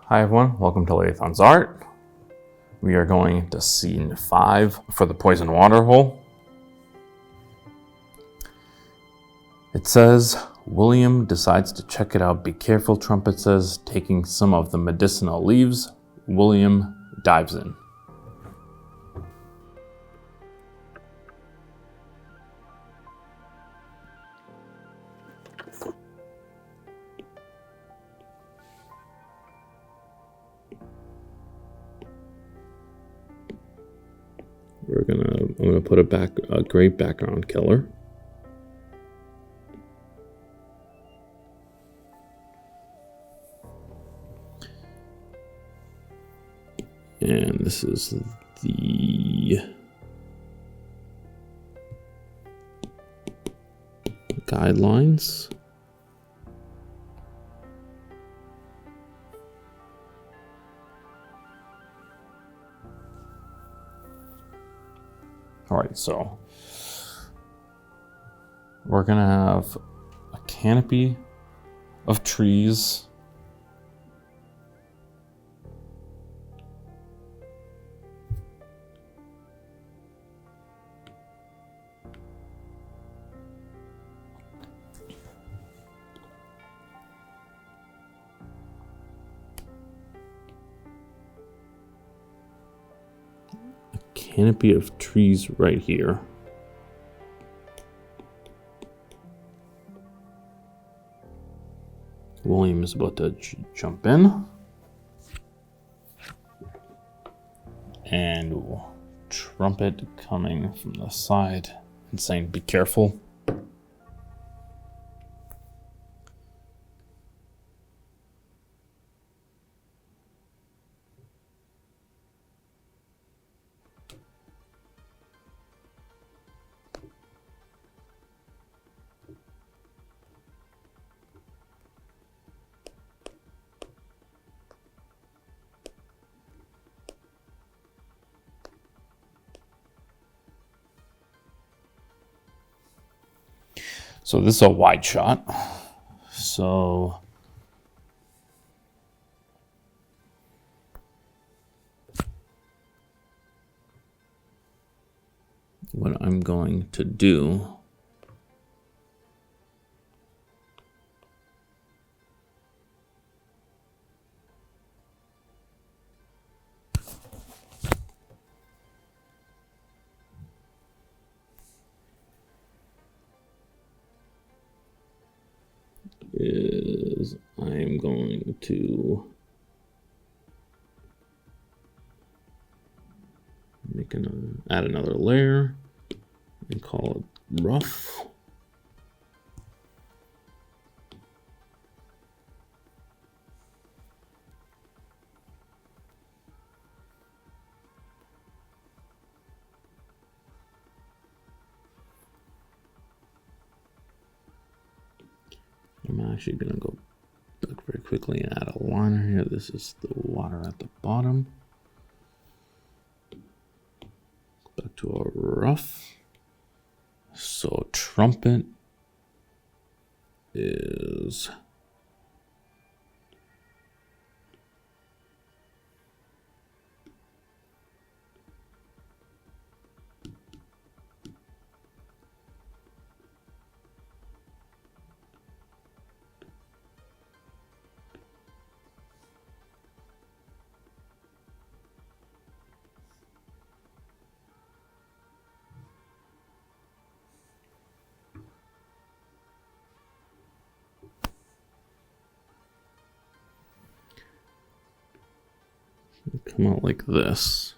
Hi everyone, welcome to LeThans Art. We are going to scene 5 for the Poisoned Waterhole. It says, William decides to check it out. Be careful, Trumpet says, taking some of the medicinal leaves. William dives in. I'm gonna put a great background color. And this is the guidelines. All right, so we're gonna have a canopy of trees. Canopy of trees right here. William is about to jump in. And Trumpet coming from the side and saying, be careful. So this is a wide shot. So what I'm going to do is I'm going to add another layer and call it rough. I'm actually going to go back very quickly and add a liner here. This is the water at the bottom. Back to a rough. So Trumpet is come out like this.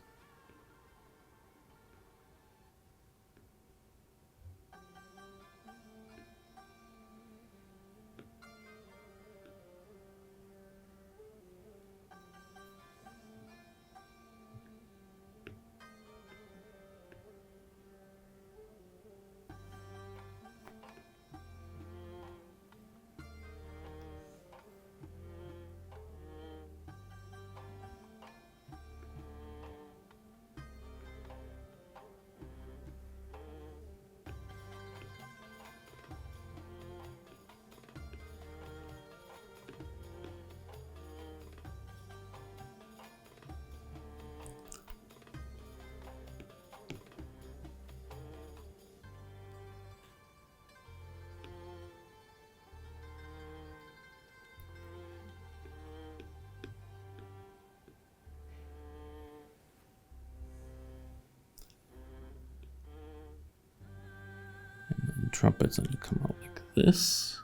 The trumpet's gonna come out like this.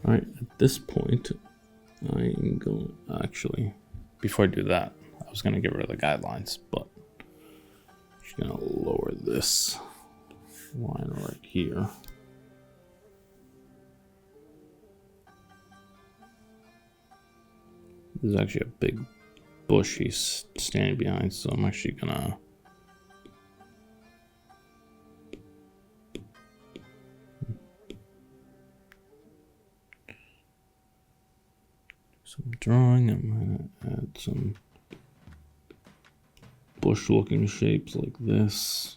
All right, at this point, I'm going, actually, before I do that, I was gonna get rid of the guidelines, but I'm just gonna lower this line right here. There's actually a big bush he's standing behind, so I'm actually gonna some drawing. I'm gonna add some bush looking shapes like this.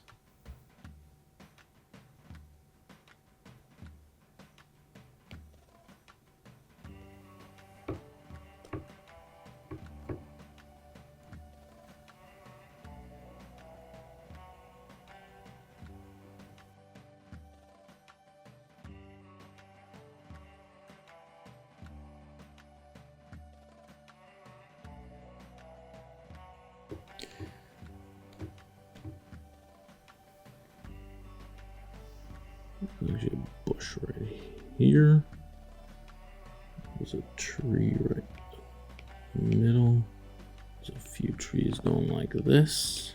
There's a bush right here. There's a tree right in the middle. There's a few trees going like this.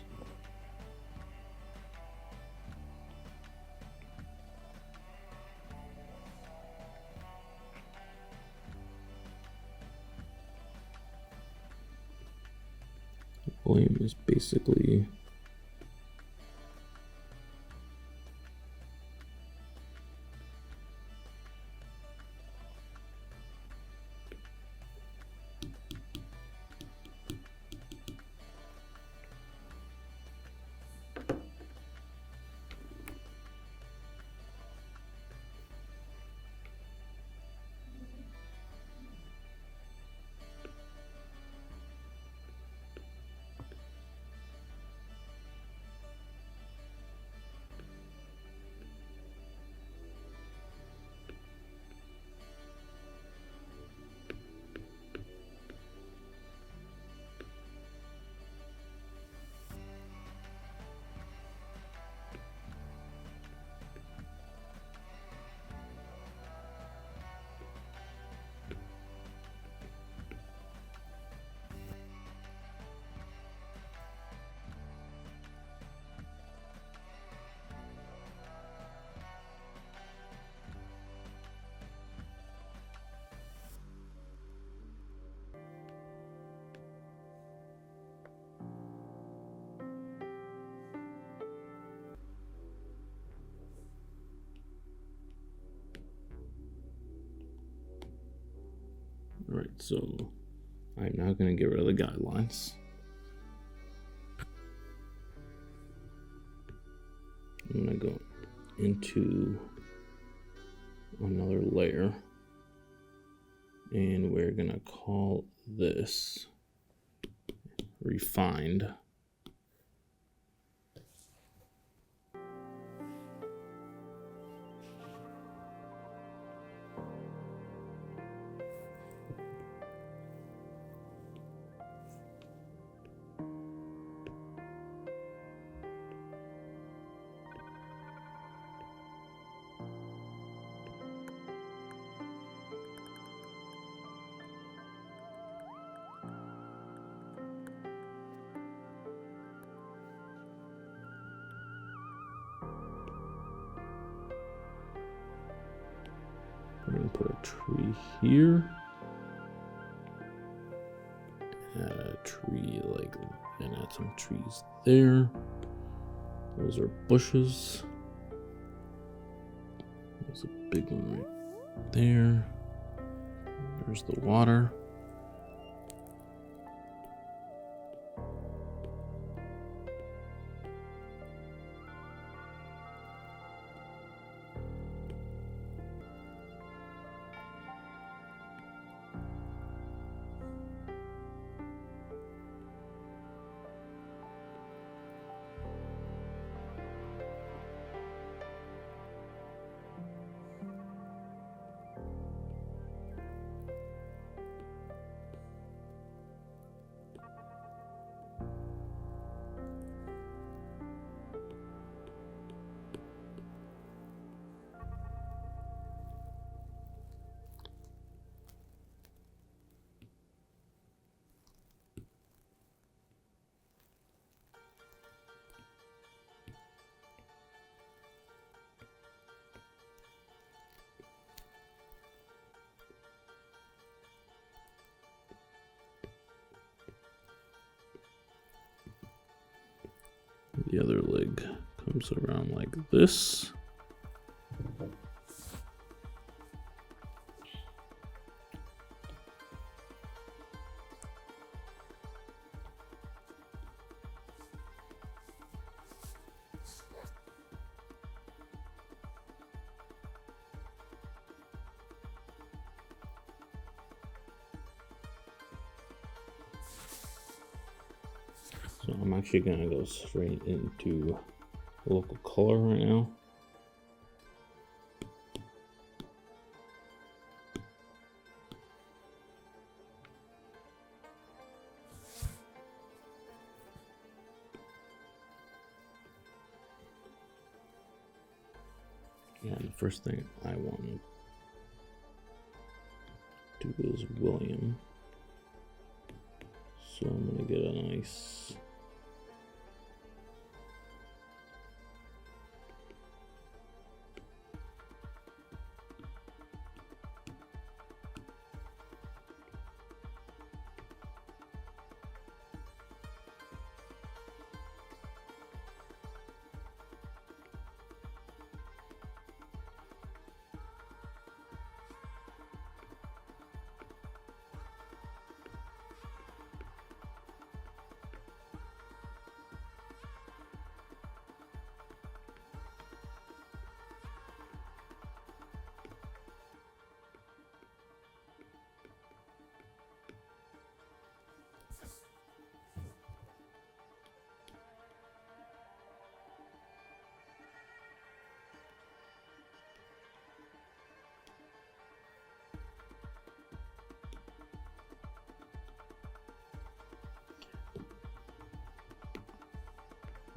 William is basically Alright, so I'm now going to get rid of the guidelines. I'm going to go into another layer, and we're going to call this refined. put a tree here. Add a tree like, and add some trees there. Those are bushes. There's a big one right there. There's the water. The other leg comes around like this. So I'm actually gonna go straight into local color right now. And the first thing I want to do is William. So I'm gonna get a nice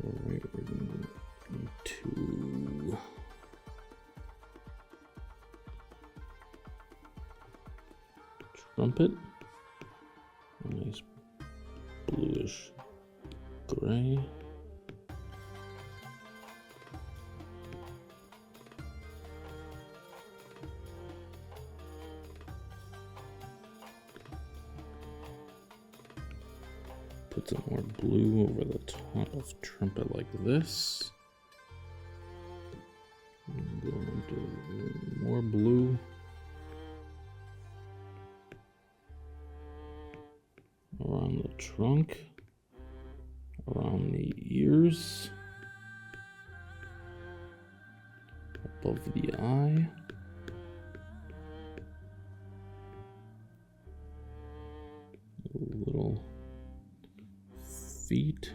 Alright, we're going to trumpet, a nice bluish gray. Put some more blue over the top of trumpet like this. And go into more blue. Around the trunk. Around the ears. Above the eye. Little feet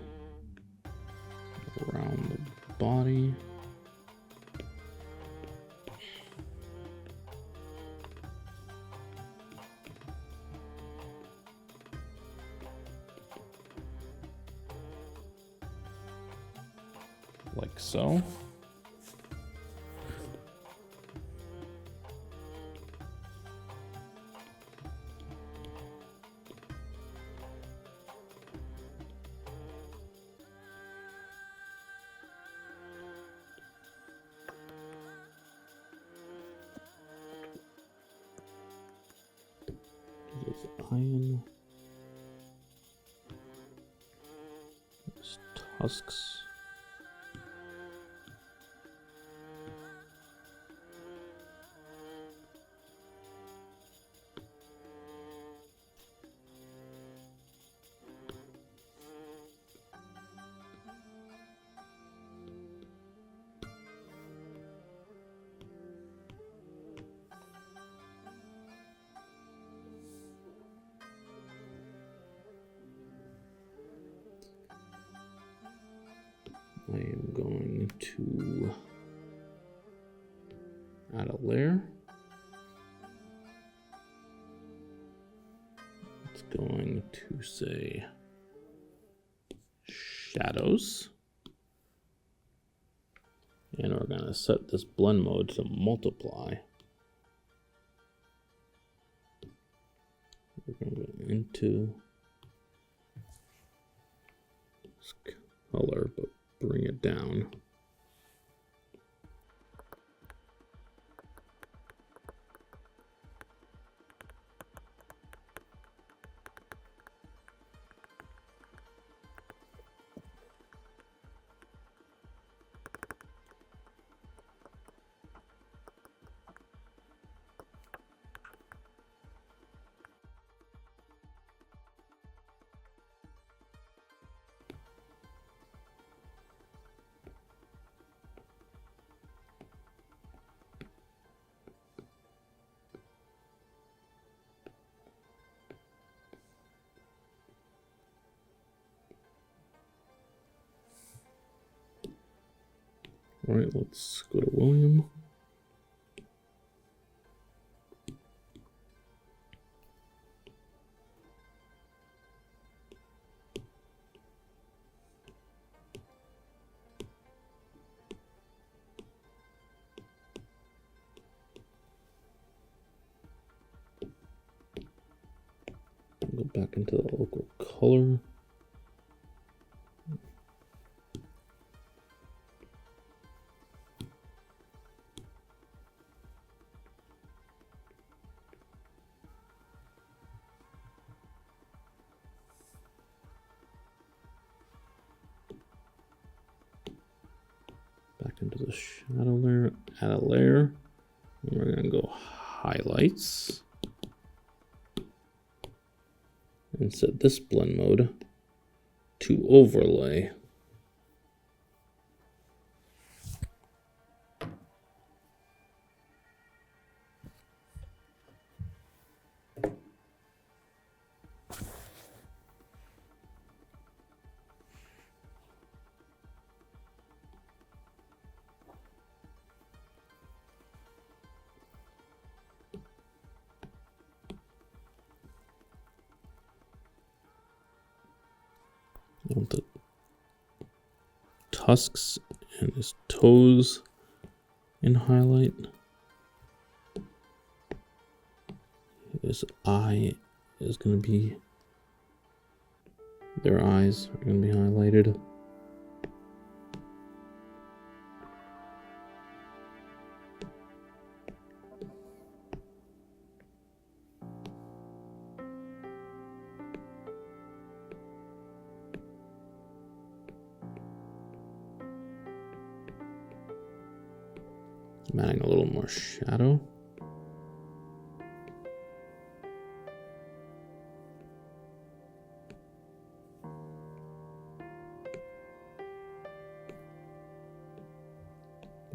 around the body. Like so. There's iron. There's tusks. I am going to add a layer. It's going to say shadows. And we're going to set this blend mode to multiply. We're going to go into this color, but bring it down. All right, let's go to William. Go back into the local color. Back into the shadow layer, add a layer. And we're going to go highlights. And set this blend mode to overlay. I want the tusks and his toes in highlight. His eye is going to be, their eyes are going to be highlighted. I'm adding a little more shadow.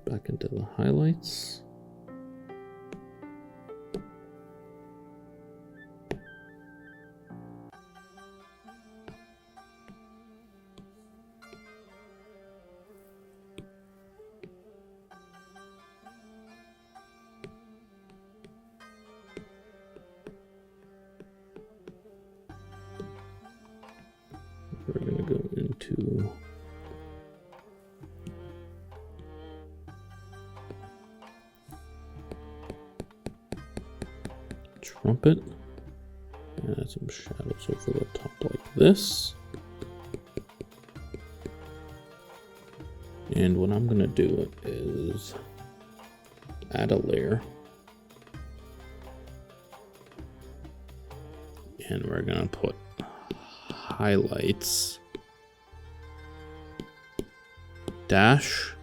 Back into the highlights. We're going to go into trumpet, and add some shadows over the top like this. And what I'm going to do is add a layer. And we're gonna put highlights dash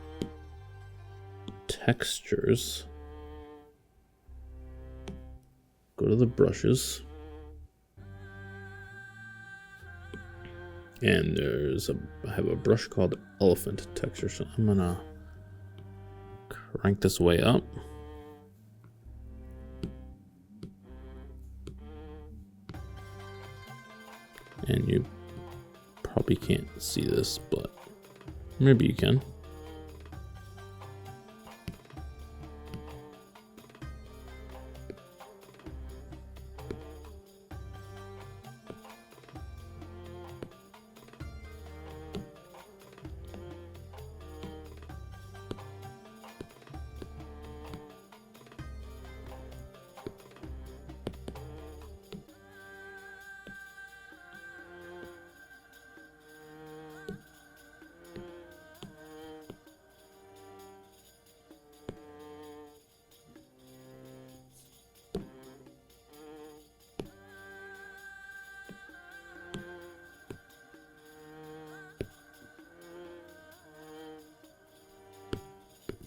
textures. Go to the brushes. And I have a brush called elephant texture, so I'm gonna crank this way up. And you probably can't see this, but maybe you can.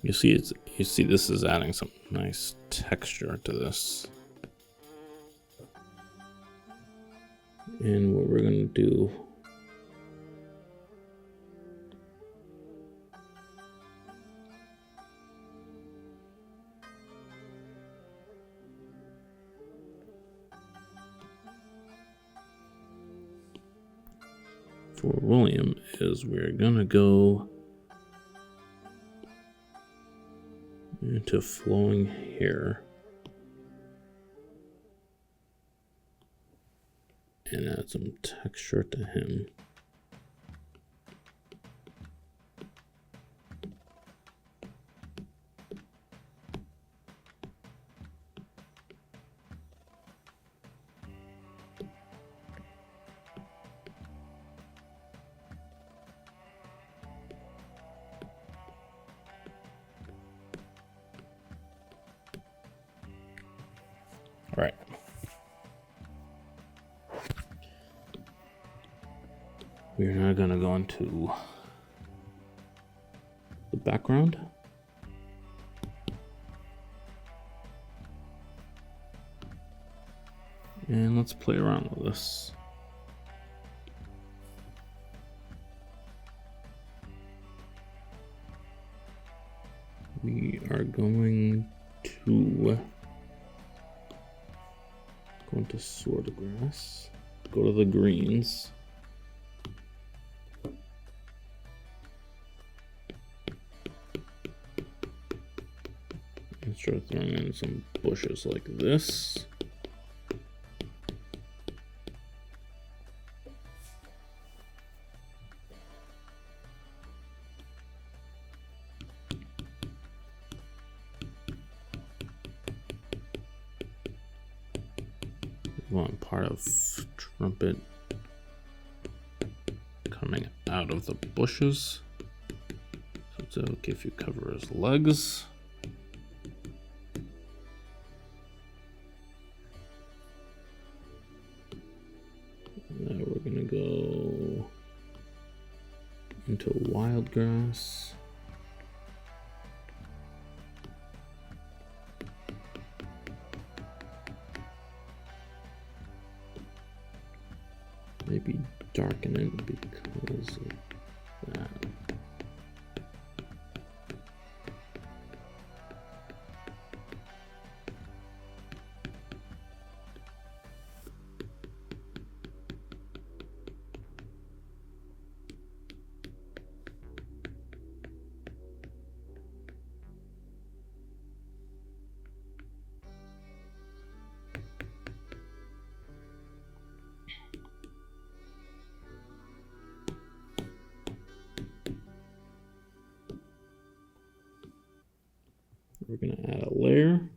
You see this is adding some nice texture to this. And what we're gonna do for William is we're gonna go into flowing hair and add some texture to him. All right. We're now gonna go into the background. And let's play around with this. We are going to go into sword grass, go to the greens. And start throwing in some bushes like this. Want part of trumpet coming out of the bushes. So it's okay if you cover his legs. Now we're gonna go into wild grass. Maybe darken it because of that. We're going to add a layer,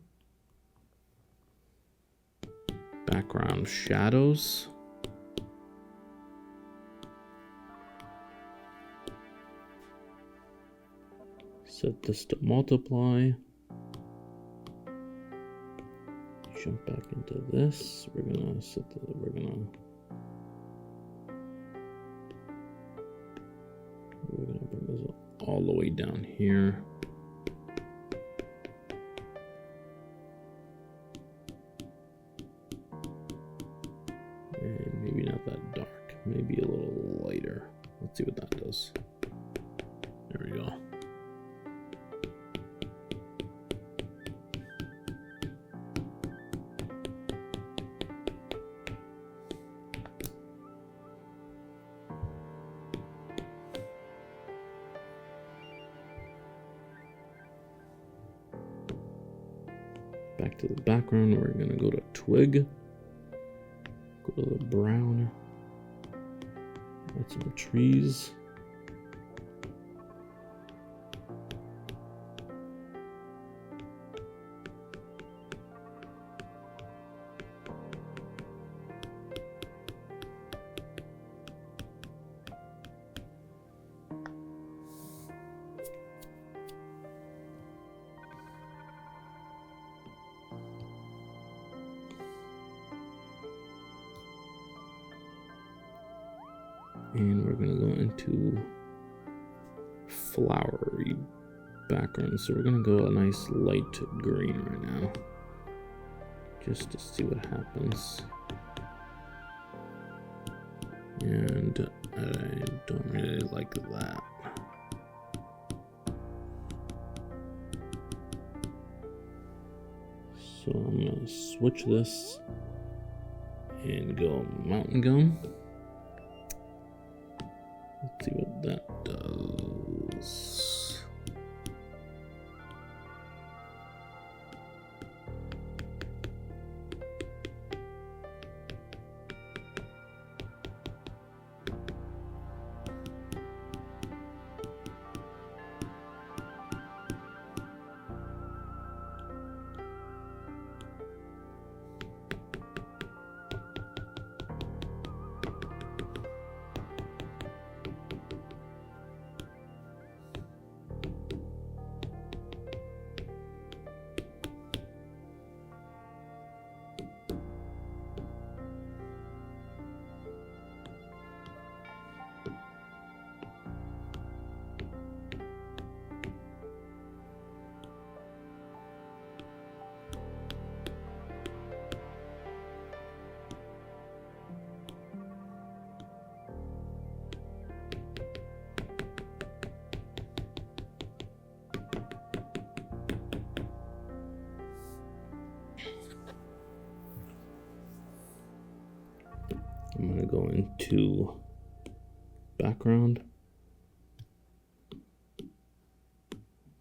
background shadows, set this to multiply. You jump back into this. We're gonna set the, we're gonna bring this all the way down here. And maybe not that dark, maybe a little lighter. Let's see what that does. There we go. Back to the background, we're gonna go to twig, go to the brown, add some trees. And we're gonna go into flowery background. So we're gonna go a nice light green right now, just to see what happens. And I don't really like that. So I'm gonna switch this and go mountain gum. Let's see what that does. I'm gonna go into background,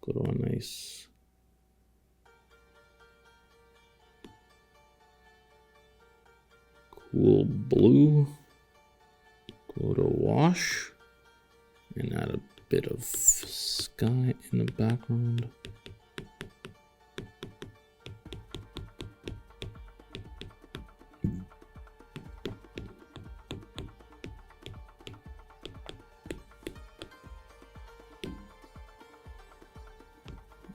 go to a nice cool blue, go to wash, and add a bit of sky in the background.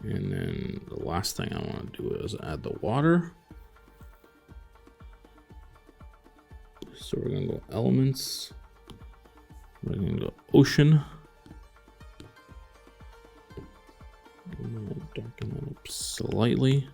And then the last thing I want to do is add the water. So we're gonna go elements. We're gonna go ocean. I'm gonna darken that up slightly.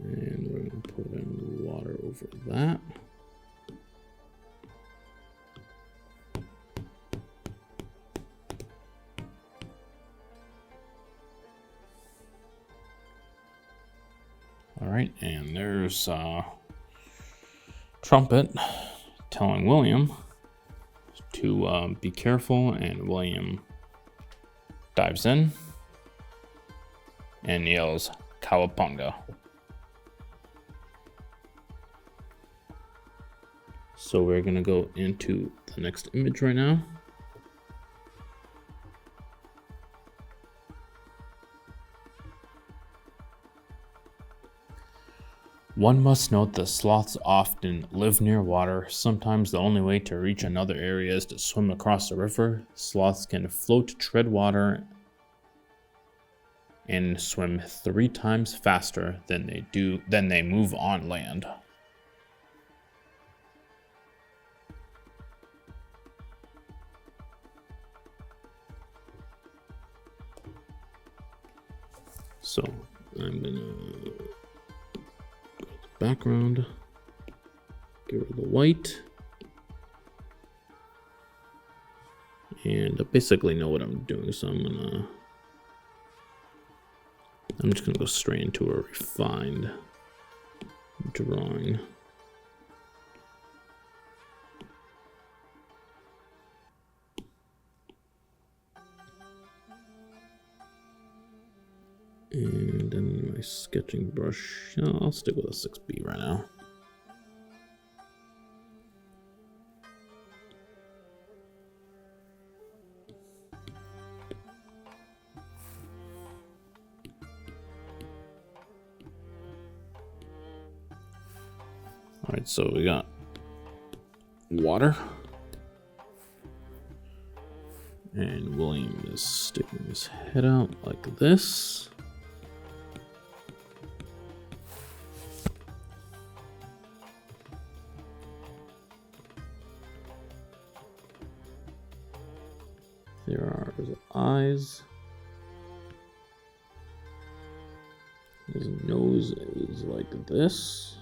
And we're going to put in water over that. All right, and there's Trumpet telling William to be careful, and William dives in and yells, "Cowabunga." So we're gonna go into the next image right now. One must note that sloths often live near water. Sometimes the only way to reach another area is to swim across the river. Sloths can float, tread water, and swim 3 times faster than they move on land. So I'm gonna background, get rid of the white, and I basically know what I'm doing, so I'm just gonna go straight into a refined drawing. And then my sketching brush, I'll stick with a 6B right now. All right, so we got water. And William is sticking his head out like this. There are his eyes. His nose is like this.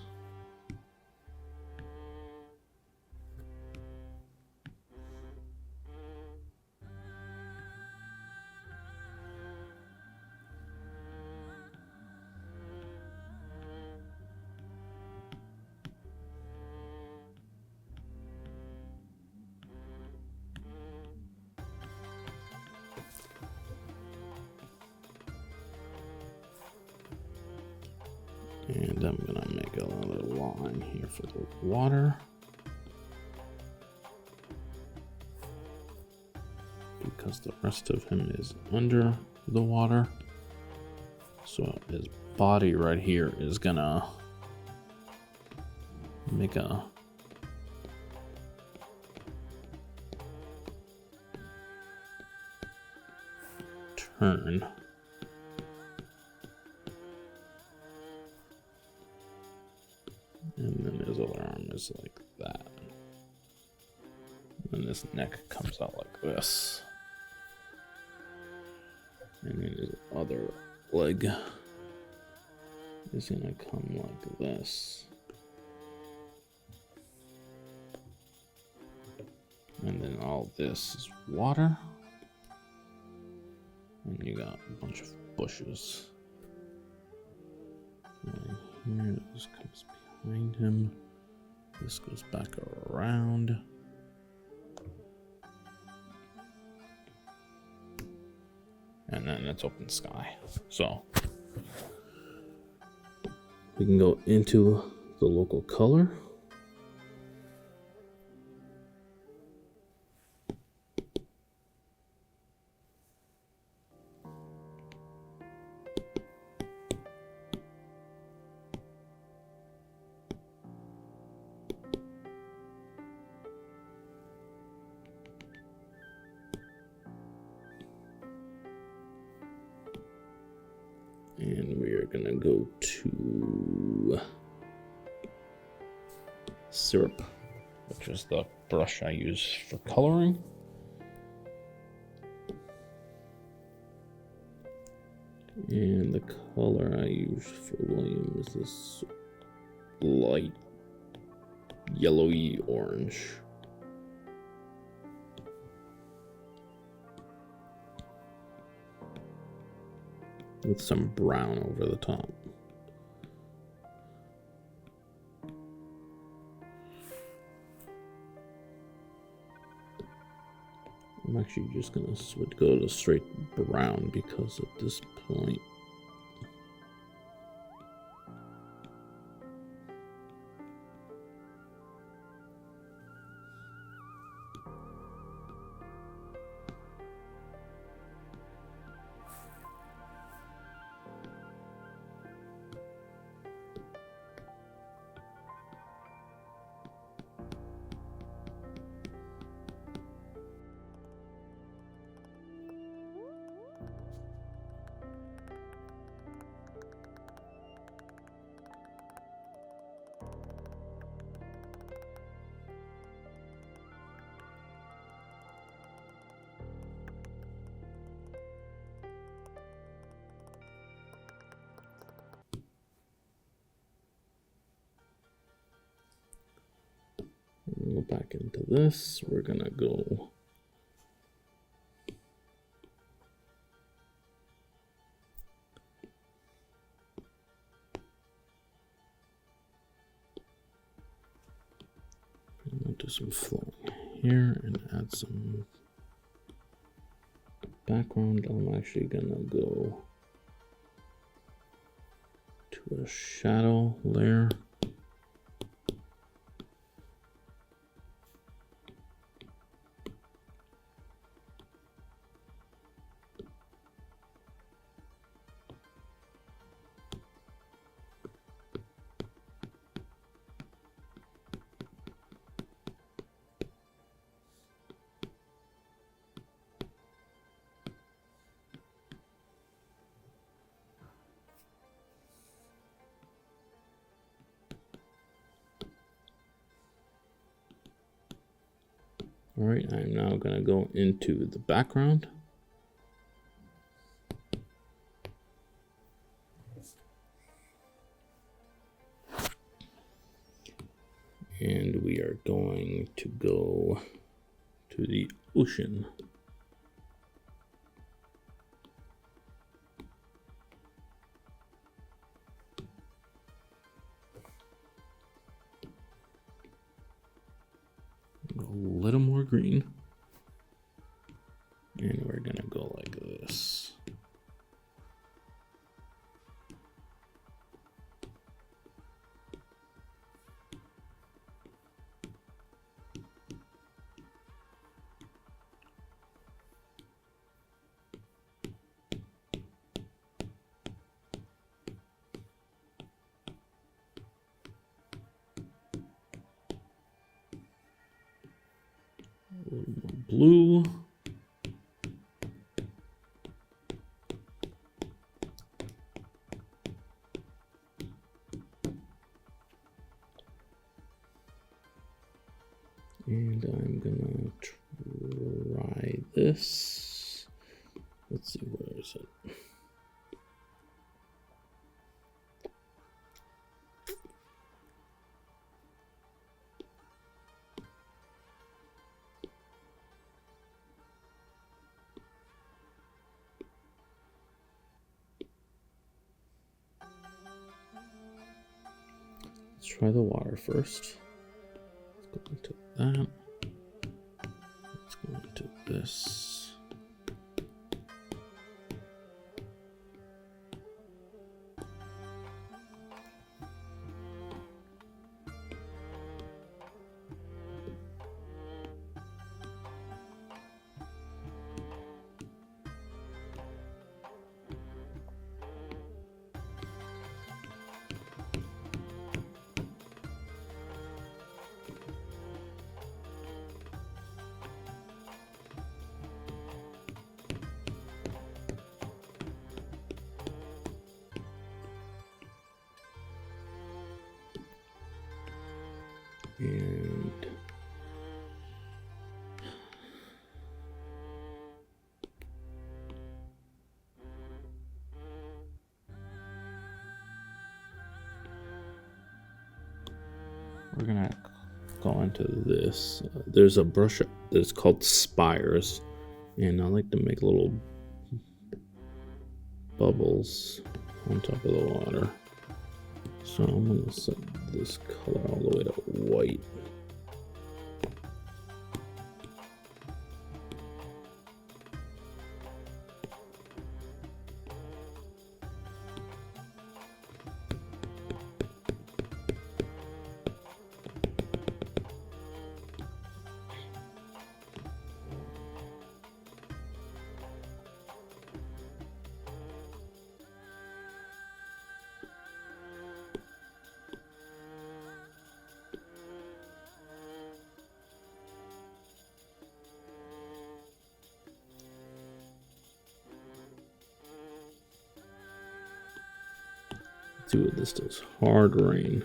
And I'm gonna make another line here for the water. Because the rest of him is under the water. So his body right here is gonna make a turn. And then his other arm is like that. And his neck comes out like this. And then his other leg is gonna come like this. And then all this is water. And you got a bunch of bushes. Right here, this comes behind him. This goes back around. And then it's open sky. So we can go into the local color. And we are gonna go to syrup, which is the brush I use for coloring. And the color I use for William is this light yellowy orange. With some brown over the top. I'm actually just gonna go to straight brown because at this point back into this. We're gonna go do some flowing here and add some background. I'm actually gonna go to a shadow layer. All right, I'm now going to go into the background. And we are going to go to the ocean. A little more green. And we're gonna go like this. A little more blue. And I'm gonna try this. Let's see, where is it? Let's try the water first. Let's go into that. Let's go into this. And we're gonna go into this. There's a brush that's called Spires, and I like to make little bubbles on top of the water. So I'm gonna set this color all the way to white. Let's see what this does. Hard rain.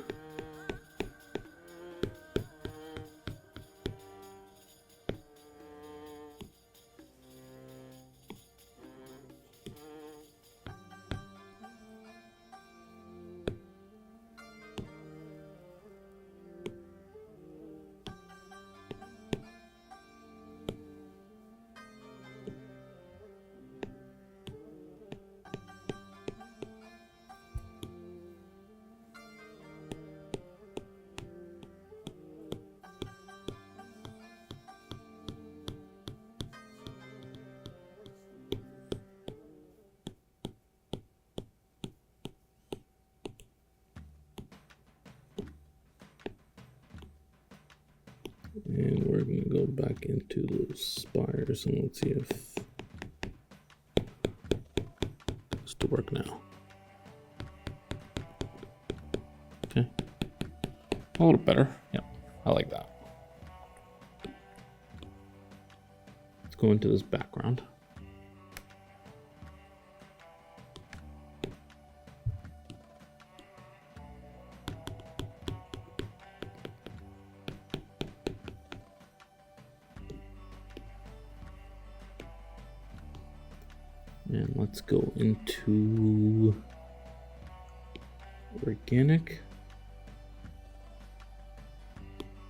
And we're going to go back into those spires and let's see if it's to work now. Okay. A little better. Yep. I like that. Let's go into this background. And let's go into organic,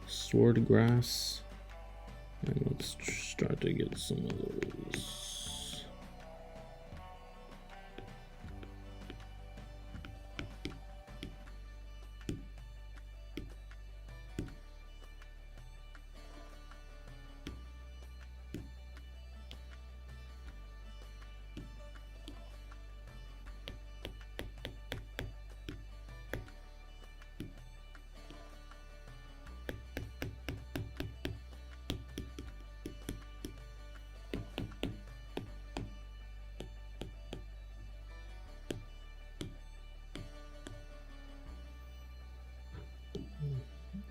sword grass, and let's start to get some of those.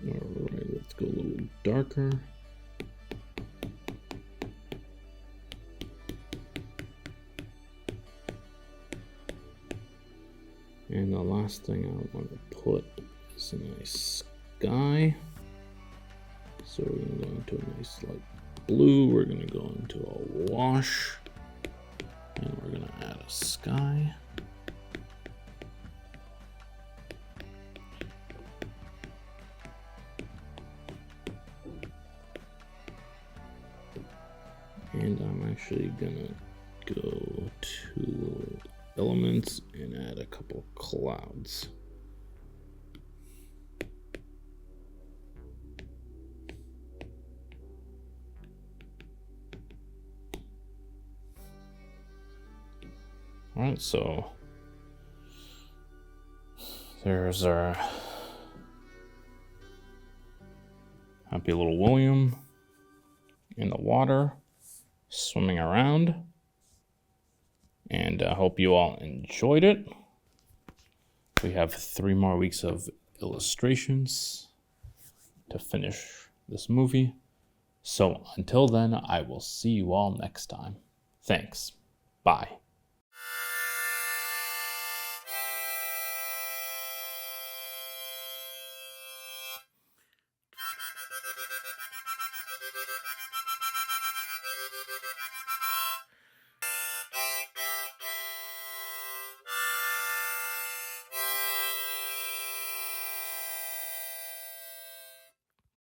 Alright, let's go a little darker. And the last thing I want to put is a nice sky. So we're going to go into a nice light blue. We're going to go into a wash. And we're going to add a sky. And I'm actually gonna go to elements and add a couple clouds. All right, so there's our happy little William in the water, swimming around, and I hope you all enjoyed it. We have 3 more weeks of illustrations to finish this movie. So until then, I will see you all next time. Thanks. Bye.